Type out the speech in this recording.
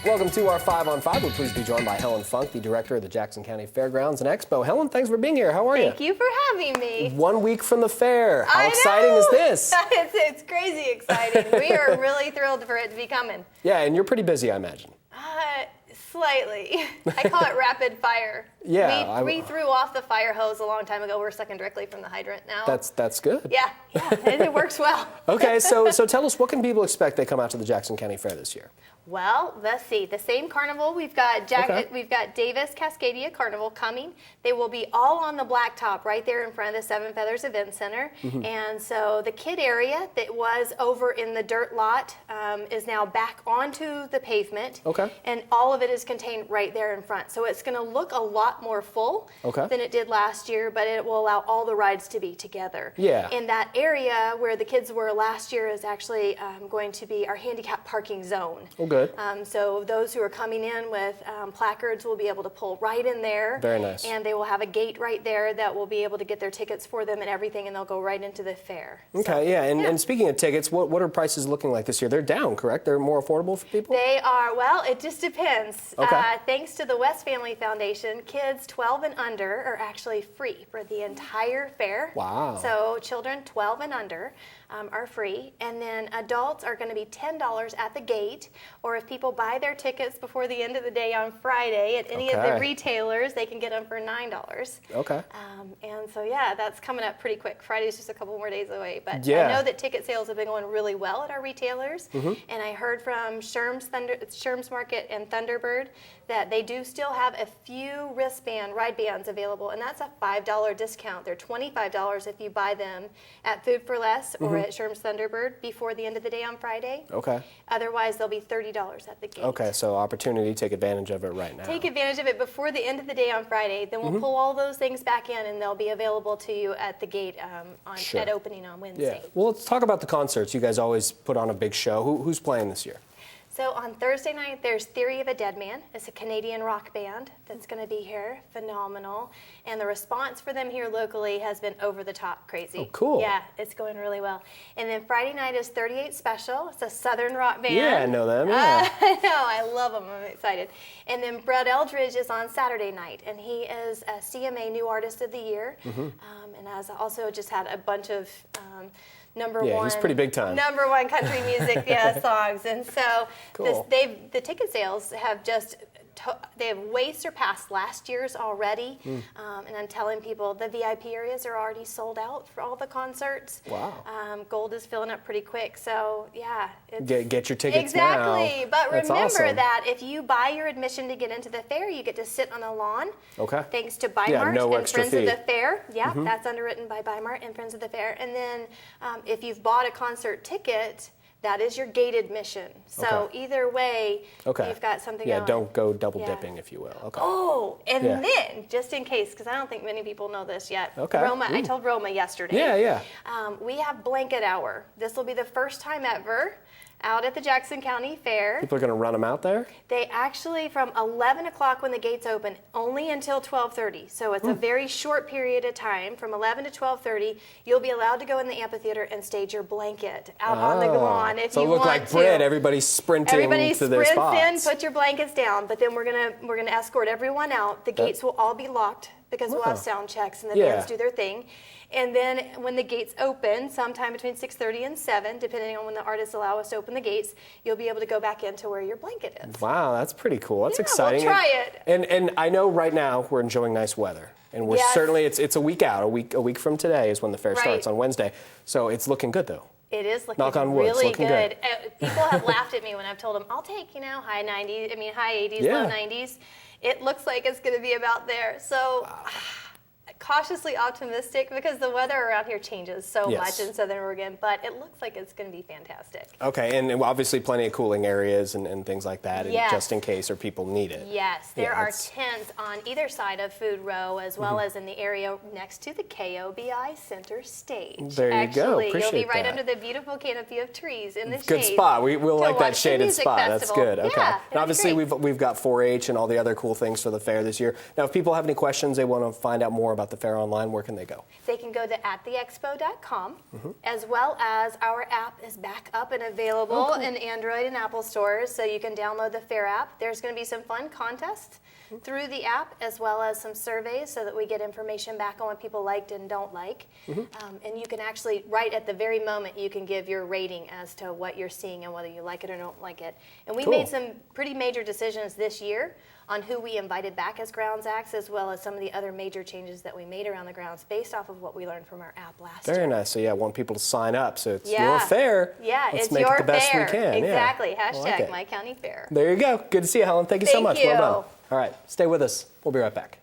Welcome to our 5 on 5. We're pleased to be joined by Helen Funk, the director of the Jackson County Fairgrounds and Expo. Helen, thanks for being here. How are you? Thank you for having me. 1 week from the fair. How exciting is this? It's crazy exciting. We are really thrilled for it to be coming. Yeah, and you're pretty busy, I imagine. Slightly. I call it rapid fire. Yeah. We threw off the fire hose a long time ago. We're sucking directly from the hydrant now. That's good. Yeah, it works well. Okay, so tell us, what can people expect they come out to the Jackson County Fair this year? Well, let's see. The same carnival. We've got Davis Cascadia Carnival coming. They will be all on the blacktop right there in front of the Seven Feathers Event Center. Mm-hmm. And so the kid area that was over in the dirt lot is now back onto the pavement. Okay. And all of it is contained right there in front. So it's going to look a lot more full than it did last year, but it will allow all the rides to be together. Yeah. In that area where the kids were last year is actually going to be our handicap parking zone. Oh, good. So those who are coming in with placards will be able to pull right in there. Very nice. And they will have a gate right there that will be able to get their tickets for them and everything, and they'll go right into the fair. Okay, so, yeah. And speaking of tickets, what are prices looking like this year? They're down, correct? They're more affordable for people? They are, well, it just depends. Okay. Thanks to the West Family Foundation, kids 12 and under are actually free for the entire fair. Wow. So children 12 and under are free, and then adults are going to be $10 at the gate, or if people buy their tickets before the end of the day on Friday at any of the retailers, they can get them for $9. Okay. And so, yeah, that's coming up pretty quick. Friday's just a couple more days away, but yeah. I know that ticket sales have been going really well at our retailers, and I heard from Sherm's Market and Thunderbird that they do still have a few ride bands available, and that's a $5 discount. They're $25 if you buy them at Food for Less or at Sherm's Thunderbird before the end of the day on Friday. Okay. Otherwise, they'll be $30 at the gate. Okay, so opportunity, take advantage of it right now. Take advantage of it before the end of the day on Friday. Then we'll pull all those things back in, and they'll be available to you at the gate at opening on Wednesday. Yeah. Well, let's talk about the concerts. You guys always put on a big show. Who's playing this year? So on Thursday night, there's Theory of a Dead Man. It's a Canadian rock band that's going to be here. Phenomenal. And the response for them here locally has been over the top crazy. Oh, cool. Yeah, it's going really well. And then Friday night is 38 Special. It's a Southern rock band. Yeah, I know them. Yeah. I know. I love them. I'm excited. And then Brett Eldridge is on Saturday night, and he is a CMA New Artist of the Year. And has also just had a bunch of he's pretty big time. Number one country music songs. And so the ticket sales have just they have way surpassed last year's already. And I'm telling people the VIP areas are already sold out for all the concerts. Wow. Gold is filling up pretty quick. So, yeah. Get your tickets now. Exactly. But That's remember awesome. that if you buy your admission to get into the fair, you get to sit on the lawn. Okay. Thanks to Bi-Mart and Friends of the Fair. Yeah, that's underwritten by Bi-Mart and Friends of the Fair. And then if you've bought a concert ticket, that is your gate admission. So either way, you've got something going. Yeah, don't go double dipping, if you will. Okay. Oh, and then, just in case, because I don't think many people know this yet, Roma, I told Roma yesterday. Yeah. We have blanket hour. This will be the first time ever out at the Jackson County Fair. People are going to run them out there? They actually, from 11 o'clock when the gates open, only until 12:30. So it's a very short period of time. From 11 to 12:30, you'll be allowed to go in the amphitheater and stage your blanket out on the lawn if you want to. So look like bread. Everybody's sprinting to their spots. Everybody sprints in, put your blankets down. But then we're gonna escort everyone out. The gates will all be locked because we'll have sound checks and the bands do their thing. And then when the gates open, sometime between 6:30 and 7, depending on when the artists allow us to open the gates, you'll be able to go back into where your blanket is. Wow, that's pretty cool. That's exciting. We'll try it. And I know right now we're enjoying nice weather. And we're certainly, it's a week out. A week from today is when the fair starts on Wednesday. So it's looking good, though. It is looking really good. People have laughed at me when I've told them, I'll take, high 80s, low 90s. It looks like it's going to be about there. So cautiously optimistic because the weather around here changes so much in Southern Oregon, but it looks like it's going to be fantastic. Okay, and obviously plenty of cooling areas and things like that, and just in case or people need it. Yes, there are tents on either side of Food Row as well as in the area next to the KOBI Center stage. There you go. Appreciate you'll be right that. under the beautiful canopy of trees in the shade. Good spot. We'll like that shaded spot. Festival. That's good. Okay. Yeah, and obviously we've got 4-H and all the other cool things for the fair this year. Now, if people have any questions, they want to find out more about about the fair online, where can they go? They can go to attheexpo.com, as well as our app is back up and available in Android and Apple stores, so you can download the fair app. There's going to be some fun contests through the app, as well as some surveys so that we get information back on what people liked and don't like. And you can actually, right at the very moment, you can give your rating as to what you're seeing and whether you like it or don't like it. And we made some pretty major decisions this year on who we invited back as grounds acts, as well as some of the other major changes that we made around the grounds based off of what we learned from our app last year. Very nice. So yeah, I want people to sign up. So it's your fair. Yeah, Let's it's make your it the best fair. we can. Exactly. Yeah. Hashtag My County Fair. There you go. Good to see you, Helen. Thank you so much. Thank you. Well done. All right, stay with us. We'll be right back.